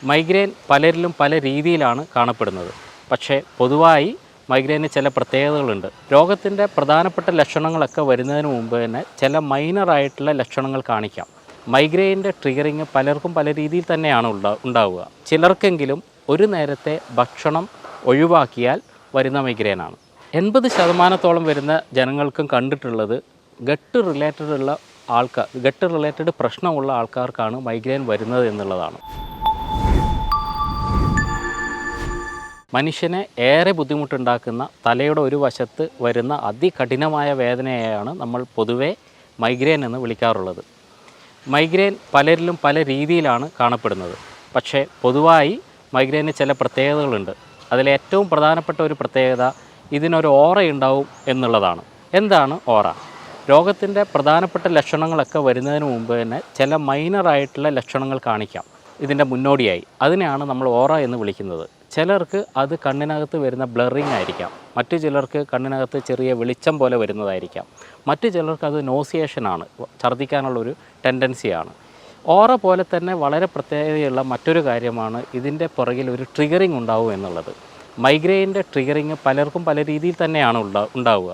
Migraine പലരിലും പല രീതിയിലാണ് കാണപ്പെടുന്നത്. പക്ഷേ പൊതുവായി മൈഗ്രെയിന് ചില പ്രത്യേകതകളുണ്ട്. രോഗത്തിൻ്റെ പ്രധാനപ്പെട്ട ലക്ഷണങ്ങളൊക്കെ വരുന്നതിന് മുമ്പ് തന്നെ ചില മൈനറായിട്ടുള്ള ലക്ഷണങ്ങൾ കാണിക്കാം. മൈഗ്രെയിൻ്റെ ട്രിഗറിങ് പലർക്കും പല രീതിയിൽ തന്നെയാണ് ഉണ്ടാവുക. ചിലർക്കെങ്കിലും ഒരു നേരത്തെ ഭക്ഷണം ഒഴിവാക്കിയാൽ വരുന്ന മൈഗ്രെയിനാണ്. 80% വരുന്ന ജനങ്ങൾക്കും കണ്ടിട്ടുള്ളത് ഗട്ട് റിലേറ്റഡ് പ്രശ്നമുള്ള ആൾക്കാർക്കാണ് മൈഗ്രെയിൻ വരുന്നത് എന്നുള്ളതാണ്. മനുഷ്യനെ ഏറെ ബുദ്ധിമുട്ടുണ്ടാക്കുന്ന തലയുടെ ഒരു വശത്ത് വരുന്ന അതികഠിനമായ വേദനയെയാണ് നമ്മൾ പൊതുവെ മൈഗ്രെയിൻ എന്ന് വിളിക്കാറുള്ളത്. മൈഗ്രെയിൻ പലരിലും പല രീതിയിലാണ് കാണപ്പെടുന്നത്. പക്ഷേ പൊതുവായി മൈഗ്രെയിന് ചില പ്രത്യേകതകളുണ്ട്. അതിലേറ്റവും പ്രധാനപ്പെട്ട ഒരു പ്രത്യേകത ഇതിനൊരു ഓറ ഉണ്ടാവും എന്നുള്ളതാണ്. എന്താണ് ഓറ? രോഗത്തിൻ്റെ പ്രധാനപ്പെട്ട ലക്ഷണങ്ങളൊക്കെ വരുന്നതിന് മുമ്പ് തന്നെ ചില മൈനറായിട്ടുള്ള ലക്ഷണങ്ങൾ കാണിക്കാം ഇതിൻ്റെ മുന്നോടിയായി. അതിനെയാണ് നമ്മൾ ഓറ എന്ന് വിളിക്കുന്നത്. ചിലർക്ക് അത് കണ്ണിനകത്ത് വരുന്ന ബ്ലറിങ് ആയിരിക്കാം, മറ്റു ചിലർക്ക് കണ്ണിനകത്ത് ചെറിയ വെളിച്ചം പോലെ വരുന്നതായിരിക്കാം, മറ്റു ചിലർക്ക് അത് നോസിയേഷനാണ്, ഛർദ്ദിക്കാനുള്ളൊരു ടെൻഡൻസിയാണ്. ഓറ പോലെ തന്നെ വളരെ പ്രത്യേകതയുള്ള മറ്റൊരു കാര്യമാണ് ഇതിൻ്റെ പുറകിൽ ഒരു ട്രിഗറിങ് ഉണ്ടാവും എന്നുള്ളത്. മൈഗ്രെയിൻ്റെ ട്രിഗറിങ് പലർക്കും പല രീതിയിൽ തന്നെയാണ് ഉണ്ടാവുക.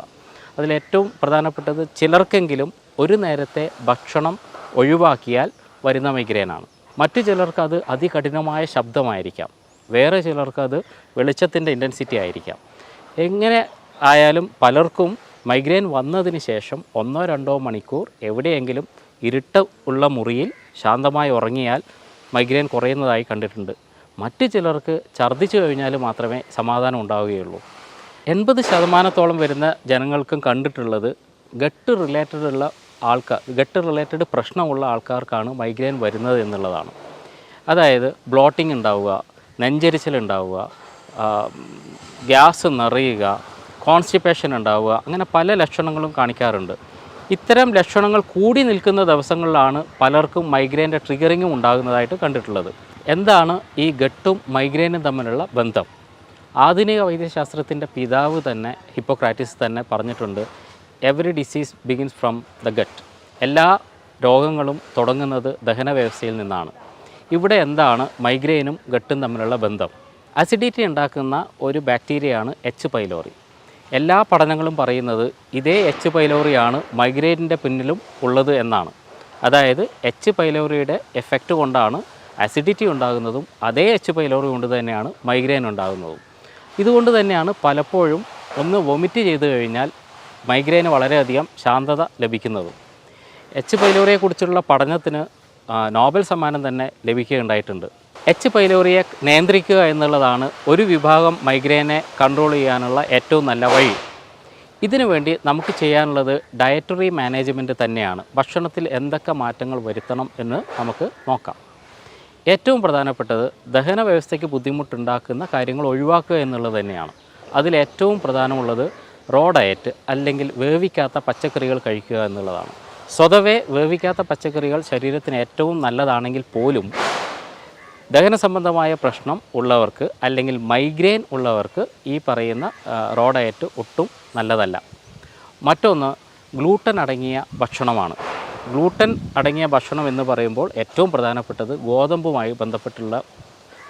അതിലേറ്റവും പ്രധാനപ്പെട്ടത് ചിലർക്കെങ്കിലും ഒരു നേരത്തെ ഭക്ഷണം ഒഴിവാക്കിയാൽ വരുന്ന മൈഗ്രെയിനാണ്. മറ്റു ചിലർക്ക് അത് അതികഠിനമായ ശബ്ദമായിരിക്കാം, വേറെ ചിലർക്ക് അത് വെളിച്ചത്തിൻ്റെ ഇൻറ്റൻസിറ്റി ആയിരിക്കാം. എങ്ങനെ ആയാലും പലർക്കും മൈഗ്രെയിൻ വന്നതിന് ശേഷം 1-2 മണിക്കൂർ എവിടെയെങ്കിലും ഇരുട്ട് ഉള്ള മുറിയിൽ ശാന്തമായി ഉറങ്ങിയാൽ മൈഗ്രെയിൻ കുറയുന്നതായി കണ്ടിട്ടുണ്ട്. മറ്റു ചിലർക്ക് ഛർദ്ദിച്ചു കഴിഞ്ഞാൽ മാത്രമേ സമാധാനം ഉണ്ടാവുകയുള്ളൂ. 80% വരുന്ന ജനങ്ങൾക്കും കണ്ടിട്ടുള്ളത് ഗട്ട് റിലേറ്റഡ് പ്രശ്നമുള്ള ആൾക്കാർക്കാണ് മൈഗ്രെയിൻ വരുന്നത് എന്നുള്ളതാണ്. അതായത് ബ്ലോട്ടിംഗ് ഉണ്ടാവുക, നെഞ്ചരിച്ചിലുണ്ടാവുക, ഗ്യാസ് നിറയുക, കോൺസ്റ്റിപ്പേഷൻ ഉണ്ടാവുക, അങ്ങനെ പല ലക്ഷണങ്ങളും കാണിക്കാറുണ്ട്. ഇത്തരം ലക്ഷണങ്ങൾ കൂടി നിൽക്കുന്ന ദിവസങ്ങളിലാണ് പലർക്കും മൈഗ്രെയിൻ്റെ ട്രിഗറിങ്ങും ഉണ്ടാകുന്നതായിട്ട് കണ്ടിട്ടുള്ളത്. എന്താണ് ഈ ഗട്ടും മൈഗ്രെയിനും തമ്മിലുള്ള ബന്ധം? ആധുനിക വൈദ്യശാസ്ത്രത്തിൻ്റെ പിതാവ് തന്നെ ഹിപ്പോക്രാറ്റീസ് തന്നെ പറഞ്ഞിട്ടുണ്ട്, every disease begins from the gut. എല്ലാ രോഗങ്ങളും തുടങ്ങുന്നത് ദഹന വ്യവസ്ഥയിൽ നിന്നാണ്. ഇവിടെ എന്താണ് മൈഗ്രെയിനും ഗട്ടും തമ്മിലുള്ള ബന്ധം? അസിഡിറ്റി ഉണ്ടാക്കുന്ന ഒരു ബാക്ടീരിയയാണ് എച്ച് പൈലോറി. എല്ലാ പഠനങ്ങളും പറയുന്നത് ഇതേ എച്ച് പൈലോറിയാണ് മൈഗ്രെയിനിൻ്റെ പിന്നിലും ഉള്ളത് എന്നാണ്. അതായത് എച്ച് പൈലോറിയുടെ എഫക്റ്റ് കൊണ്ടാണ് അസിഡിറ്റി ഉണ്ടാകുന്നതും അതേ എച്ച് പൈലോറി കൊണ്ട് തന്നെയാണ് മൈഗ്രെയിൻ ഉണ്ടാകുന്നതും. ഇതുകൊണ്ട് തന്നെയാണ് പലപ്പോഴും ഒന്ന് വൊമിറ്റ് ചെയ്തു കഴിഞ്ഞാൽ മൈഗ്രെയിന് വളരെയധികം ശാന്തത ലഭിക്കുന്നതും. എച്ച് പൈലോറിയെക്കുറിച്ചുള്ള പഠനത്തിന് നോബൽ സമ്മാനം തന്നെ ലഭിക്കുകയുണ്ടായിട്ടുണ്ട്. എച്ച് പൈലോറിയെ നിയന്ത്രിക്കുക എന്നുള്ളതാണ് ഒരു വിഭാഗം മൈഗ്രെയിനെ കൺട്രോൾ ചെയ്യാനുള്ള ഏറ്റവും നല്ല വഴി. ഇതിനു വേണ്ടി നമുക്ക് ചെയ്യാനുള്ളത് ഡയറ്ററി മാനേജ്മെൻറ്റ് തന്നെയാണ്. ഭക്ഷണത്തിൽ എന്തൊക്കെ മാറ്റങ്ങൾ വരുത്തണം എന്ന് നമുക്ക് നോക്കാം. ഏറ്റവും പ്രധാനപ്പെട്ടത് ദഹന വ്യവസ്ഥയ്ക്ക് ബുദ്ധിമുട്ടുണ്ടാക്കുന്ന കാര്യങ്ങൾ ഒഴിവാക്കുക എന്നുള്ളത് തന്നെയാണ്. അതിലേറ്റവും പ്രധാനമുള്ളത് റോ ഡയറ്റ് അല്ലെങ്കിൽ വേവിക്കാത്ത പച്ചക്കറികൾ കഴിക്കുക എന്നുള്ളതാണ്. സ്വതവേ വേവിക്കാത്ത പച്ചക്കറികൾ ശരീരത്തിന് ഏറ്റവും നല്ലതാണെങ്കിൽ പോലും ദഹന സംബന്ധമായ പ്രശ്നം ഉള്ളവർക്ക് അല്ലെങ്കിൽ മൈഗ്രെയിൻ ഉള്ളവർക്ക് ഈ പറയുന്ന റോ ഡയറ്റ് ഒട്ടും നല്ലതല്ല. മറ്റൊന്ന് ഗ്ലൂട്ടൻ അടങ്ങിയ ഭക്ഷണമാണ്. ഗ്ലൂട്ടൻ അടങ്ങിയ ഭക്ഷണം എന്ന് പറയുമ്പോൾ ഏറ്റവും പ്രധാനപ്പെട്ടത് ഗോതമ്പുമായി ബന്ധപ്പെട്ടുള്ള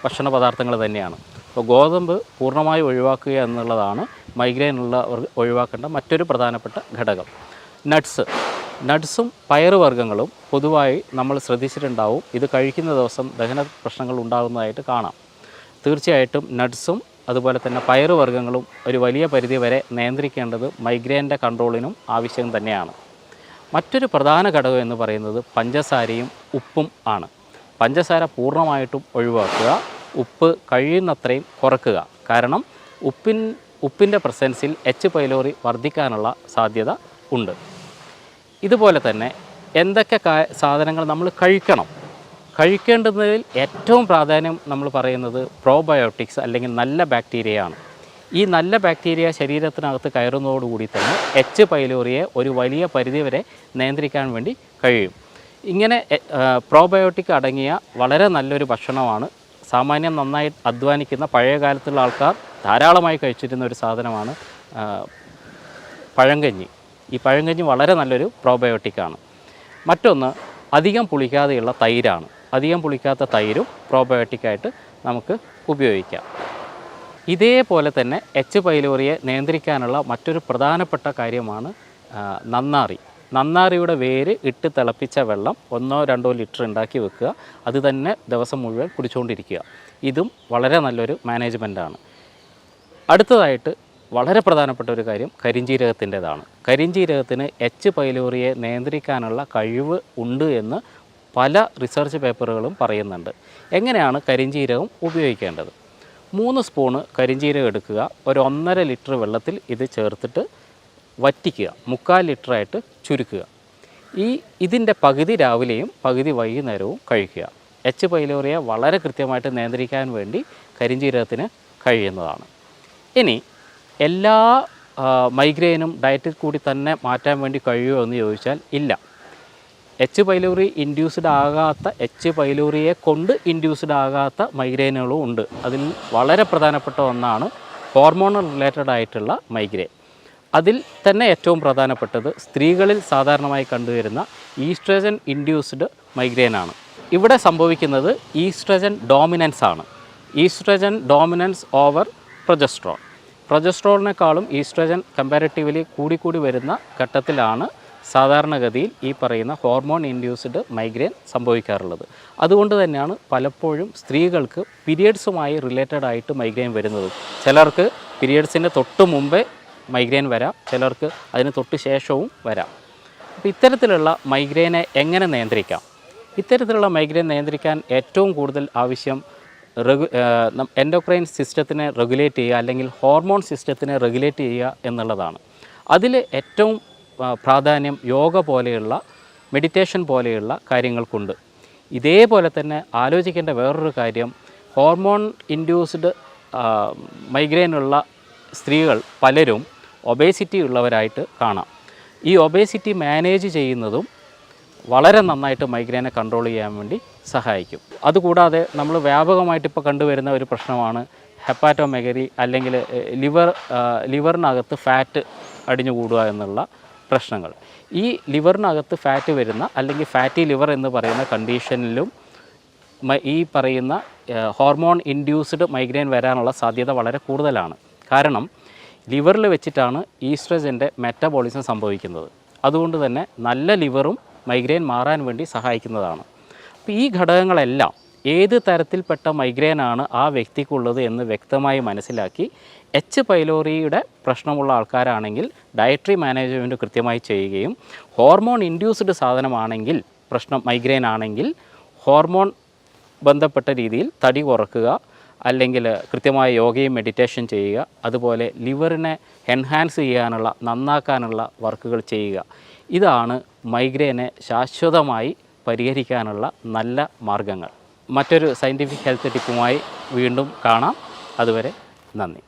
ഭക്ഷണ പദാർത്ഥങ്ങൾ തന്നെയാണ്. അപ്പോൾ ഗോതമ്പ് പൂർണ്ണമായി ഒഴിവാക്കുക എന്നുള്ളതാണ് മൈഗ്രെയിൻ ഉള്ളവർ ഒഴിവാക്കേണ്ട മറ്റൊരു പ്രധാനപ്പെട്ട ഘടകം. നട്ട്സും പയറുവർഗ്ഗങ്ങളും പൊതുവായി നമ്മൾ ശ്രദ്ധിച്ചിട്ടുണ്ടാവും. ഇത് കഴിക്കുന്ന ദിവസം ദഹന പ്രശ്നങ്ങൾ ഉണ്ടാകുന്നതായിട്ട് കാണാം. തീർച്ചയായിട്ടും നട്ട്സും അതുപോലെ തന്നെ പയറുവർഗ്ഗങ്ങളും ഒരു വലിയ പരിധി വരെ നിയന്ത്രിക്കേണ്ടത് മൈഗ്രെയിൻ്റെ കൺട്രോളിനും ആവശ്യം തന്നെയാണ്. മറ്റൊരു പ്രധാന ഘടകം എന്ന് പറയുന്നത് പഞ്ചസാരയും ഉപ്പും ആണ്. പഞ്ചസാര പൂർണ്ണമായിട്ടും ഒഴിവാക്കുക, ഉപ്പ് കഴിയുന്നത്രയും കുറക്കുക. കാരണം ഉപ്പിൻ്റെ പ്രസൻസിൽ എച്ച് പൈലോറി വർദ്ധിക്കാനുള്ള സാധ്യത ഉണ്ട്. ഇതുപോലെ തന്നെ എന്തൊക്കെ സാധനങ്ങൾ നമ്മൾ കഴിക്കേണ്ടതിൽ ഏറ്റവും പ്രാധാന്യം നമ്മൾ പറയുന്നത് പ്രോബയോട്ടിക്സ് അല്ലെങ്കിൽ നല്ല ബാക്ടീരിയയാണ്. ഈ നല്ല ബാക്ടീരിയ ശരീരത്തിനകത്ത് കയറുന്നതോടുകൂടി തന്നെ എച്ച് പൈലോറിയെ ഒരു വലിയ പരിധിവരെ നിയന്ത്രിക്കാൻ വേണ്ടി കഴിയും. ഇങ്ങനെ പ്രോബയോട്ടിക് അടങ്ങിയ വളരെ നല്ലൊരു ഭക്ഷണമാണ്. സാമാന്യം നന്നായി അധ്വാനിക്കുന്ന പഴയ കാലത്തുള്ള ആൾക്കാർ ധാരാളമായി കഴിച്ചിരുന്ന ഒരു സാധനമാണ് പഴങ്കഞ്ഞി. ഈ പഴങ്കഞ്ഞി വളരെ നല്ലൊരു പ്രോബയോട്ടിക്കാണ്. മറ്റൊന്ന് അധികം പുളിക്കാതെയുള്ള തൈരാണ്. അധികം പുളിക്കാത്ത തൈരും പ്രോബയോട്ടിക്കായിട്ട് നമുക്ക് ഉപയോഗിക്കാം. ഇതേപോലെ തന്നെ എച്ച് പൈലോറിയെ നിയന്ത്രിക്കാനുള്ള മറ്റൊരു പ്രധാനപ്പെട്ട കാര്യമാണ് നന്നാറി. നന്നാറിയുടെ വേര് ഇട്ട് തിളപ്പിച്ച വെള്ളം 1-2 ലിറ്റർ ഉണ്ടാക്കി വെക്കുക. അത് തന്നെ ദിവസം മുഴുവൻ കുടിച്ചുകൊണ്ടിരിക്കുക. ഇതും വളരെ നല്ലൊരു മാനേജ്മെൻറ്റാണ്. അടുത്തതായിട്ട് വളരെ പ്രധാനപ്പെട്ട ഒരു കാര്യം കരിഞ്ജീരകത്തിൻ്റെതാണ്. കരിഞ്ജീരകത്തിന് എച്ച് പൈലോറിയെ നിയന്ത്രിക്കാനുള്ള കഴിവ് ഉണ്ട് എന്ന് പല റിസർച്ച് പേപ്പറുകളും പറയുന്നുണ്ട്. എങ്ങനെയാണ് കരിഞ്ജീരകം ഉപയോഗിക്കേണ്ടത്? 3 സ്പൂണ് കരിഞ്ജീരകം എടുക്കുക. ഒരു 1.5 ലിറ്റർ വെള്ളത്തിൽ ഇത് ചേർത്തിട്ട് വറ്റിക്കുക. 3/4 ലിറ്ററായിട്ട് ചുരുക്കുക. ഇതിൻ്റെ പകുതി രാവിലെയും പകുതി വൈകുന്നേരവും കഴിക്കുക. എച്ച് പൈലോറിയെ വളരെ കൃത്യമായിട്ട് നിയന്ത്രിക്കാൻ വേണ്ടി കരിഞ്ജീരകത്തിന് കഴിയുന്നതാണ്. ഇനി എല്ലാ മൈഗ്രെയിനും ഡയറ്റിൽ കൂടി തന്നെ മാറ്റാൻ വേണ്ടി കഴിയുമോ എന്ന് ചോദിച്ചാൽ ഇല്ല. എച്ച് പൈലോറി ഇൻഡ്യൂസ്ഡ് ആകാത്ത, എച്ച് പൈലോറിയെ കൊണ്ട് ഇൻഡ്യൂസ്ഡ് ആകാത്ത മൈഗ്രെയിനുകളും ഉണ്ട്. അതിൽ വളരെ പ്രധാനപ്പെട്ട ഒന്നാണ് ഹോർമോണൽ റിലേറ്റഡ് ആയിട്ടുള്ള മൈഗ്രെയിൻ. അതിൽ തന്നെ ഏറ്റവും പ്രധാനപ്പെട്ടത് സ്ത്രീകളിൽ സാധാരണമായി കണ്ടുവരുന്ന ഈസ്ട്രജൻ ഇൻഡ്യൂസ്ഡ് മൈഗ്രെയിനാണ്. ഇവിടെ സംഭവിക്കുന്നത് ഈസ്ട്രജൻ ഡോമിനൻസ് ആണ്. Estrogen dominance over progesterone. പ്രൊജസ്ട്രോളിനേക്കാളും ഈസ്ട്രജൻ കമ്പാരിറ്റീവ്ലി കൂടിക്കൂടി വരുന്ന ഘട്ടത്തിലാണ് സാധാരണഗതിയിൽ ഈ പറയുന്ന ഹോർമോൺ ഇൻഡ്യൂസ്ഡ് മൈഗ്രെയിൻ സംഭവിക്കാറുള്ളത്. അതുകൊണ്ട് തന്നെയാണ് പലപ്പോഴും സ്ത്രീകൾക്ക് പീരിയഡ്സുമായി റിലേറ്റഡ് ആയിട്ട് മൈഗ്രെയിൻ വരുന്നത്. ചിലർക്ക് പീരിയഡ്സിൻ്റെ തൊട്ട് മുമ്പേ മൈഗ്രെയിൻ വരാം, ചിലർക്ക് അതിന് തൊട്ട് ശേഷവും വരാം. അപ്പോൾ ഇത്തരത്തിലുള്ള മൈഗ്രെയിനെ എങ്ങനെ നിയന്ത്രിക്കാം? ഇത്തരത്തിലുള്ള മൈഗ്രെയിൻ നിയന്ത്രിക്കാൻ ഏറ്റവും കൂടുതൽ ആവശ്യം എൻഡോക്രൈൻ സിസ്റ്റത്തിനെ റെഗുലേറ്റ് ചെയ്യുക, അല്ലെങ്കിൽ ഹോർമോൺ സിസ്റ്റത്തിനെ റെഗുലേറ്റ് ചെയ്യുക എന്നുള്ളതാണ്. അതിൽ ഏറ്റവും പ്രാധാന്യം യോഗ പോലെയുള്ള, മെഡിറ്റേഷൻ പോലെയുള്ള കാര്യങ്ങൾക്കുണ്ട്. ഇതേപോലെ തന്നെ ആലോചിക്കേണ്ട വേറൊരു കാര്യം, ഹോർമോൺ ഇൻഡ്യൂസ്ഡ് മൈഗ്രെയിനുള്ള സ്ത്രീകൾ പലരും ഒബേസിറ്റി ഉള്ളവരായിട്ട് കാണാം. ഈ ഒബേസിറ്റി മാനേജ് ചെയ്യുന്നതും വളരെ നന്നായിട്ട് മൈഗ്രെയിനെ കൺട്രോൾ ചെയ്യാൻ വേണ്ടി സഹായിക്കും. അതുകൂടാതെ നമ്മൾ വ്യാപകമായിട്ട് ഇപ്പോൾ കണ്ടുവരുന്ന ഒരു പ്രശ്നമാണ് ഹെപ്പാറ്റോമെഗരി, അല്ലെങ്കിൽ ലിവറിനകത്ത് ഫാറ്റ് അടിഞ്ഞുകൂടുക എന്നുള്ള പ്രശ്നങ്ങൾ. ഈ ലിവറിനകത്ത് ഫാറ്റ് വരുന്ന, അല്ലെങ്കിൽ ഫാറ്റി ലിവർ എന്ന് പറയുന്ന കണ്ടീഷനിലും ഈ പറയുന്ന ഹോർമോൺ ഇൻഡ്യൂസ്ഡ് മൈഗ്രെയിൻ വരാനുള്ള സാധ്യത വളരെ കൂടുതലാണ്. കാരണം ലിവറിൽ വെച്ചിട്ടാണ് ഈസ്ട്രജൻ്റെ മെറ്റബോളിസം സംഭവിക്കുന്നത്. അതുകൊണ്ട് തന്നെ നല്ല ലിവറും മൈഗ്രെയിൻ മാറാൻ വേണ്ടി സഹായിക്കുന്നതാണ്. അപ്പോൾ ഈ ഘടകങ്ങളെല്ലാം ഏത് തരത്തിൽപ്പെട്ട മൈഗ്രെയിനാണ് ആ വ്യക്തിക്കുള്ളത് എന്ന് വ്യക്തമായി മനസ്സിലാക്കി, എച്ച് പൈലോറിയുടെ പ്രശ്നമുള്ള ആൾക്കാരാണെങ്കിൽ ഡയറ്ററി മാനേജ്മെൻറ്റ് കൃത്യമായി ചെയ്യുകയും, ഹോർമോൺ ഇൻഡ്യൂസ്ഡ് സാധനമാണെങ്കിൽ, മൈഗ്രെയിൻ ആണെങ്കിൽ ഹോർമോൺ ബന്ധപ്പെട്ട രീതിയിൽ തടി കുറക്കുക, അല്ലെങ്കിൽ കൃത്യമായ യോഗയും മെഡിറ്റേഷൻ ചെയ്യുക, അതുപോലെ ലിവറിനെ എൻഹാൻസ് ചെയ്യാനുള്ള, നന്നാക്കാനുള്ള വർക്കുകൾ ചെയ്യുക. ഇതാണ് മൈഗ്രെയിനെ ശാശ്വതമായി പരിഹരിക്കാനുള്ള നല്ല മാർഗങ്ങൾ. മറ്റൊരു സയൻറ്റിഫിക് ഹെൽത്ത് ടിപ്പുമായി വീണ്ടും കാണാം. അതുവരെ നന്ദി.